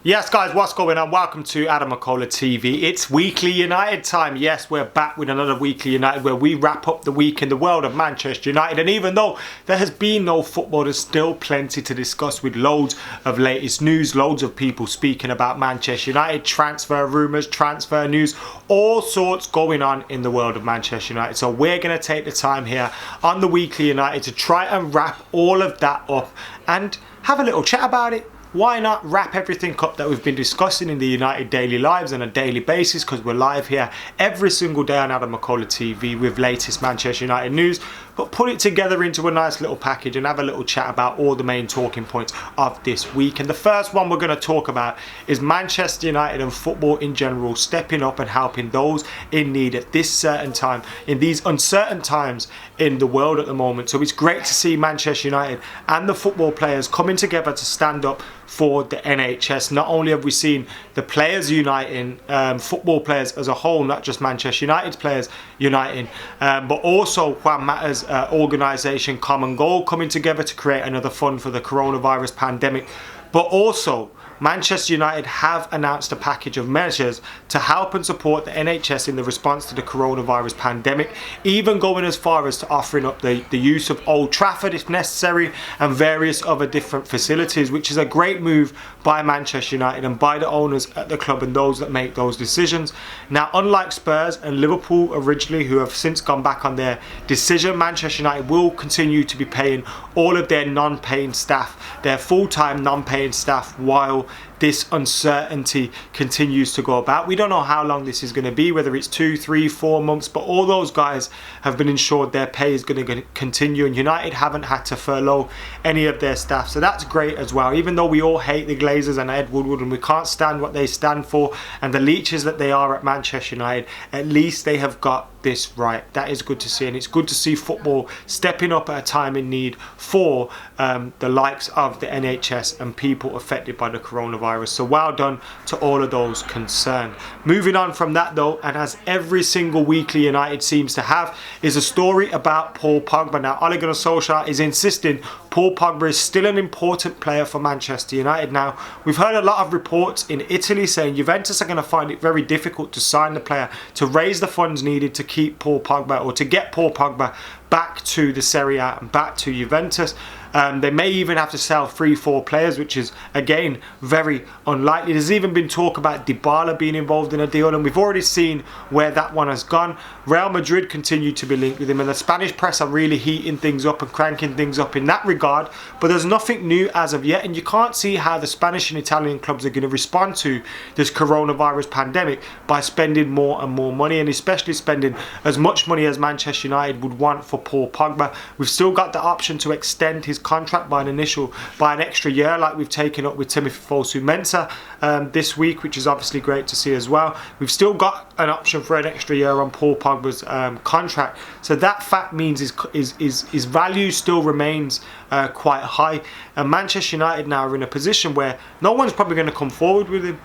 Yes guys, what's going on? Welcome to AdamMcKola TV. It's weekly United time. Yes, we're back with another weekly United where we wrap up the week in the world of Manchester United. And even though there has been no football, there's still plenty to discuss with loads of latest news, loads of people speaking about Manchester United, transfer rumours, transfer news, all sorts going on in the world of Manchester United. So we're going to take the time here on the weekly United to try and wrap all of that up and have a little chat about it. Why not wrap everything up that we've been discussing in the United daily lives on a daily basis, because we're live here every single day on AdamMcKola TV with latest Manchester United news, but put it together into a nice little package and have a little chat about all the main talking points of this week. And the first one we're going to talk about is Manchester United and football in general stepping up and helping those in need at this certain time, in these uncertain times in the world at the moment. So it's great to see Manchester United and the football players coming together to stand up for the NHS. Not only have we seen the players uniting, football players as a whole, not just Manchester United's players uniting, but also Juan Mata's organisation Common Goal coming together to create another fund for the coronavirus pandemic. But also Manchester United have announced a package of measures to help and support the NHS in the response to the coronavirus pandemic, even going as far as to offering up the use of Old Trafford if necessary and various other different facilities, which is a great move by Manchester United and by the owners at the club and those that make those decisions. Now, unlike Spurs and Liverpool originally, who have since gone back on their decision, Manchester United will continue to be paying all of their non-paying staff, their full-time non-paying staff, while this uncertainty continues to go about. We don't know how long this is going to be, whether it's 2, 3, 4 months, but all those guys have been ensured their pay is going to continue, and United haven't had to furlough any of their staff. So that's great as well. Even though we all hate the Glazers and Ed Woodward and we can't stand what they stand for and the leeches that they are at Manchester United, at least they have got this right. That is good to see, and it's good to see football stepping up at a time in need for the likes of the NHS and people affected by the coronavirus. So well done to all of those concerned. Moving on from that though, and as every single weekly United seems to have, is a story about Paul Pogba. Now, Ole Gunnar Solskjaer is insisting Paul Pogba is still an important player for Manchester United. Now, we've heard a lot of reports in Italy saying Juventus are going to find it very difficult to sign the player, to raise the funds needed to keep Paul Pogba, or to get Paul Pogba back to the Serie A and back to Juventus. They may even have to sell 3-4 players, which is again very unlikely. There's even been talk about Dybala being involved in a deal, and we've already seen where that one has gone. Real Madrid continue to be linked with him, and the Spanish press are really heating things up and cranking things up in that regard. But there's nothing new as of yet, and you can't see how the Spanish and Italian clubs are going to respond to this coronavirus pandemic by spending more and more money, and especially spending as much money as Manchester United would want for Paul Pogba. We've still got the option to extend his contract by an extra year, like we've taken up with Timothy Fosu Mensah this week, which is obviously great to see as well. We've still got an option for an extra year on Paul Pogba's contract, so that fact means his value still remains quite high. And Manchester United now are in a position where no one's probably going to come forward with him.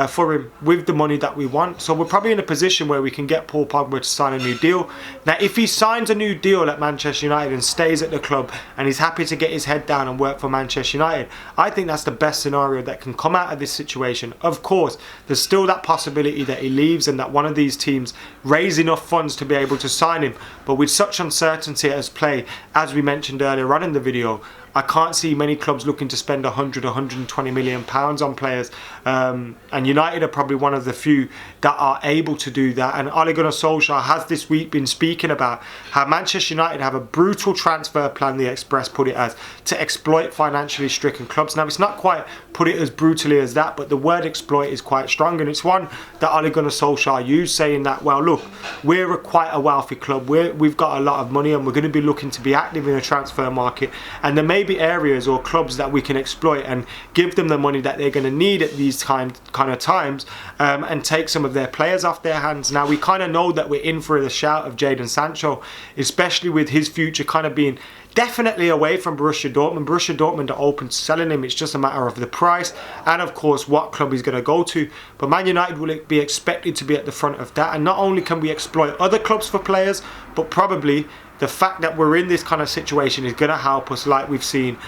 For him with the money that we want. So we're probably in a position where we can get Paul Pogba to sign a new deal. Now, if he signs a new deal at Manchester United and stays at the club and he's happy to get his head down and work for Manchester United, I think that's the best scenario that can come out of this situation. Of course, there's still that possibility that he leaves and that one of these teams raise enough funds to be able to sign him. But with such uncertainty as play, as we mentioned earlier on in the video, I can't see many clubs looking to spend 100, 120 million pounds on players, and United are probably one of the few that are able to do that. And Ole Gunnar Solskjaer has this week been speaking about how Manchester United have a brutal transfer plan, the Express put it as, to exploit financially stricken clubs. Now, it's not quite put it as brutally as that, but the word exploit is quite strong, and it's one that Ole Gunnar Solskjaer used, saying that, well, look, we're quite a wealthy club, we've got a lot of money, and we're going to be looking to be active in the transfer market, and there may be areas or clubs that we can exploit and give them the money that they're going to need at these kind of times, and take some of their players off their hands. Now, we kind of know that we're in for the shout of Jadon Sancho, especially with his future kind of being definitely away from Borussia Dortmund. Borussia Dortmund are open to selling him. It's just a matter of the price and, of course, what club he's going to go to. But Man United will be expected to be at the front of that. And not only can we exploit other clubs for players, but probably the fact that we're in this kind of situation is going to help us, like we've seen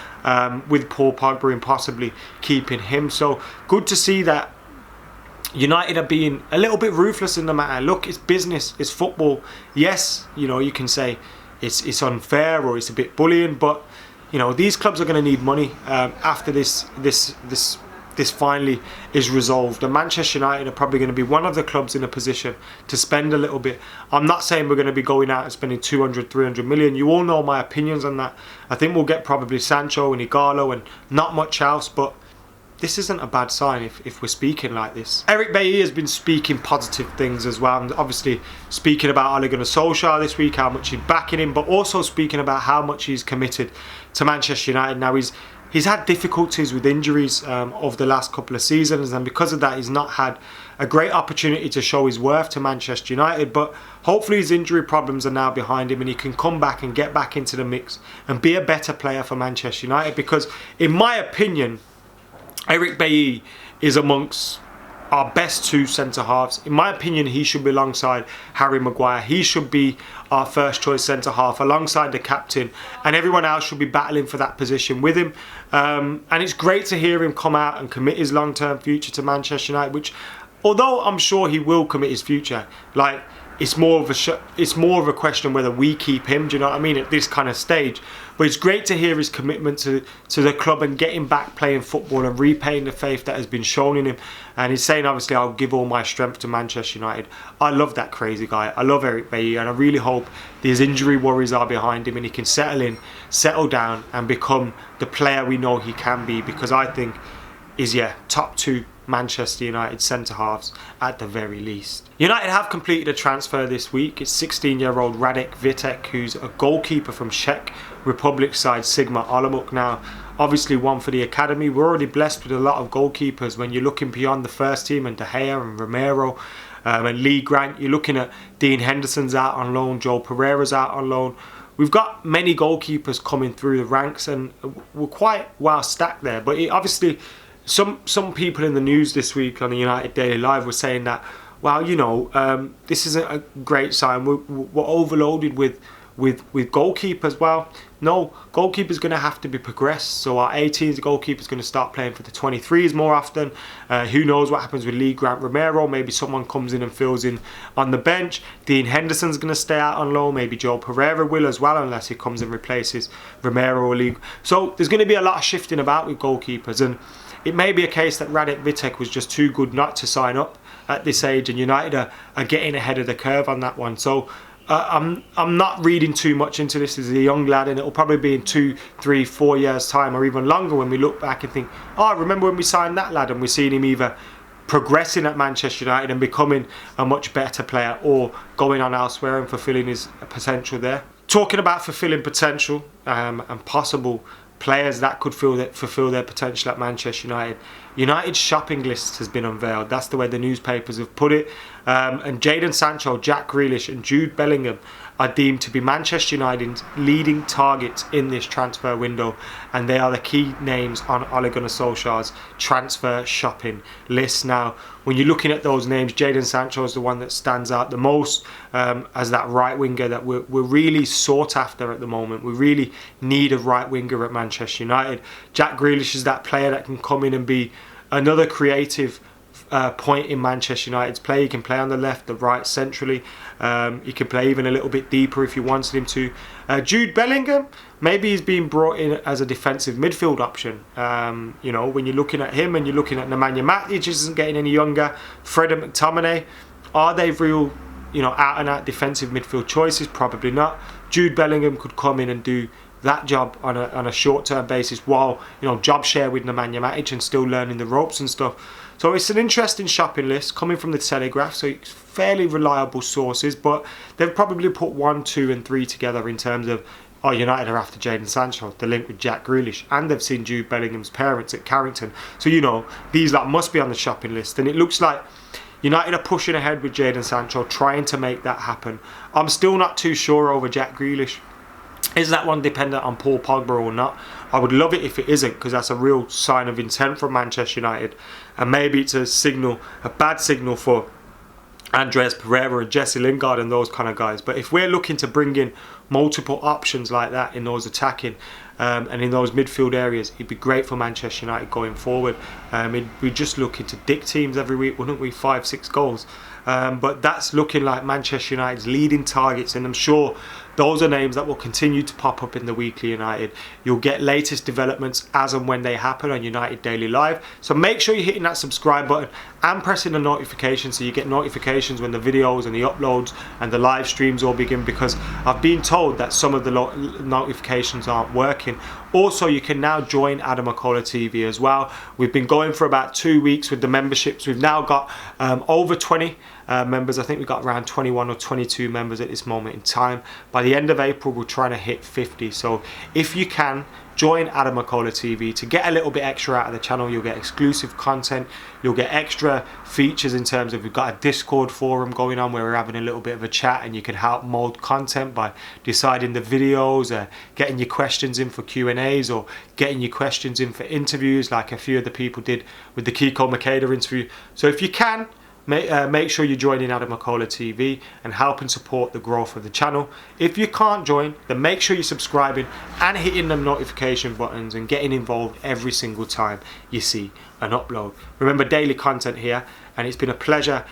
with Paul Pogba and possibly keeping him. So good to see that United are being a little bit ruthless in the matter. Look, it's business, it's football. Yes, you know, you can say it's unfair or it's a bit bullying, but you know, these clubs are going to need money after this finally is resolved. And Manchester United are probably going to be one of the clubs in a position to spend a little bit. I'm not saying we're going to be going out and spending 200, 300 million. You all know my opinions on that. I think we'll get probably Sancho and Igalo and not much else, but this isn't a bad sign if we're speaking like this. Eric Bailly has been speaking positive things as well, and obviously speaking about Ole Gunnar Solskjaer this week, how much he's backing him, but also speaking about how much he's committed to Manchester United. Now he's had difficulties with injuries over the last couple of seasons, and because of that he's not had a great opportunity to show his worth to Manchester United, but hopefully his injury problems are now behind him and he can come back and get back into the mix and be a better player for Manchester United, because in my opinion Eric Bailly is amongst our best two centre-halves. In my opinion, he should be alongside Harry Maguire. He should be our first choice centre-half alongside the captain, and everyone else should be battling for that position with him. And it's great to hear him come out and commit his long-term future to Manchester United, which, although I'm sure he will commit his future, like, it's more of a question whether we keep him, do you know what I mean, at this kind of stage. But it's great to hear his commitment to the club and getting back playing football and repaying the faith that has been shown in him. And he's saying, obviously, I'll give all my strength to Manchester United. I love that crazy guy. I love Eric Bailly, and I really hope these injury worries are behind him and he can settle in, settle down and become the player we know he can be, because I think he's, top two Manchester United centre-halves at the very least. United have completed a transfer this week. It's 16-year-old Radek Vitek, who's a goalkeeper from Czech Republic side Sigma Olomouc. Now, obviously one for the academy. We're already blessed with a lot of goalkeepers. When you're looking beyond the first team and De Gea and Romero and Lee Grant, you're looking at Dean Henderson's out on loan, Joel Pereira's out on loan. We've got many goalkeepers coming through the ranks and we're quite well stacked there. But obviously some people in the news this week on the United Daily Live were saying that, well, you know, this isn't a great sign. We're overloaded with goalkeepers. Well, no, goalkeepers going to have to be progressed. So our 18s goalkeepers going to start playing for the 23s more often. Who knows what happens with Lee Grant Romero? Maybe someone comes in and fills in on the bench. Dean Henderson's going to stay out on loan. Maybe Joel Pereira will as well, unless he comes and replaces Romero or Lee. So there's going to be a lot of shifting about with goalkeepers, and it may be a case that Radek Vitek was just too good not to sign up at this age, and United are getting ahead of the curve on that one. So I'm not reading too much into this. As a young lad, and it'll probably be in 2, 3, 4 years time or even longer when we look back and think, oh, I remember when we signed that lad, and we're seeing him either progressing at Manchester United and becoming a much better player, or going on elsewhere and fulfilling his potential there. Talking about fulfilling potential and possible players that could fulfill their potential at Manchester United, United's shopping list has been unveiled. That's the way the newspapers have put it. And Jadon Sancho, Jack Grealish and Jude Bellingham are deemed to be Manchester United's leading targets in this transfer window, and they are the key names on Ole Gunnar Solskjaer's transfer shopping list. Now, when you're looking at those names, Jadon Sancho is the one that stands out the most as that right winger that we're really sought after at the moment. We really need a right winger at Manchester United. Jack Grealish is that player that can come in and be another creative point in Manchester United's play. He can play on the left, the right, centrally. He can play even a little bit deeper if you wanted him to. Jude Bellingham, maybe he's being brought in as a defensive midfield option. You know, when you're looking at him and you're looking at Nemanja Matic, isn't getting any younger. Fred and McTominay, are they real, you know, out and out defensive midfield choices? Probably not. Jude Bellingham could come in and do that job on a short-term basis, while, you know, job share with Nemanja Matic and still learning the ropes and stuff. So it's an interesting shopping list coming from the Telegraph, so it's fairly reliable sources, but they've probably put 1, 2 and 3 together in terms of, oh, United are after Jadon Sancho, the link with Jack Grealish, and they've seen Jude Bellingham's parents at Carrington. So, you know, these lot must be on the shopping list, and it looks like United are pushing ahead with Jadon Sancho, trying to make that happen. I'm still not too sure over Jack Grealish. Is that one dependent on Paul Pogba or not? I would love it if it isn't, because that's a real sign of intent from Manchester United, and maybe it's a bad signal for Andreas Pereira and Jesse Lingard and those kind of guys. But if we're looking to bring in multiple options like that in those attacking and in those midfield areas, it'd be great for Manchester United going forward. We're just looking to dick teams every week, wouldn't we? 5-6 goals. But that's looking like Manchester United's leading targets, and I'm sure those are names that will continue to pop up in the Weekly United. You'll get latest developments as and when they happen on United Daily Live. So make sure you're hitting that subscribe button and pressing the notification so you get notifications when the videos and the uploads and the live streams all begin, because I've been told that some of the notifications aren't working. Also, you can now join AdamMcKola TV as well. We've been going for about 2 weeks with the memberships. We've now got over 20 members. I think we've got around 21 or 22 members at this moment in time. By the end of April, we're trying to hit 50. So if you can, join AdamMcKola TV to get a little bit extra out of the channel. You'll get exclusive content. You'll get extra features in terms of, we've got a Discord forum going on where we're having a little bit of a chat, and you can help mold content by deciding the videos, getting your questions in for Q&As, or getting your questions in for interviews like a few of the people did with the Kiko Makeda interview. So if you can, make sure you join in AdamMcKola TV and help and support the growth of the channel. If you can't join, then make sure you're subscribing and hitting them notification buttons and getting involved every single time you see an upload. Remember, daily content here, and it's been a pleasure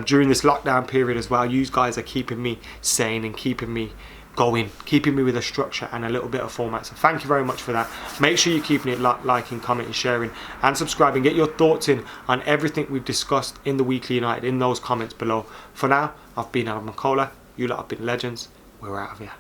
during this lockdown period as well. You guys are keeping me sane and keeping me going, keeping me with a structure and a little bit of format, so thank you very much for that. Make sure you're keeping it liking, commenting, sharing and subscribing. Get your thoughts in on everything we've discussed in the Weekly United in those comments below. For now, I've been AdamMcKola, you lot have been legends, we're out of here.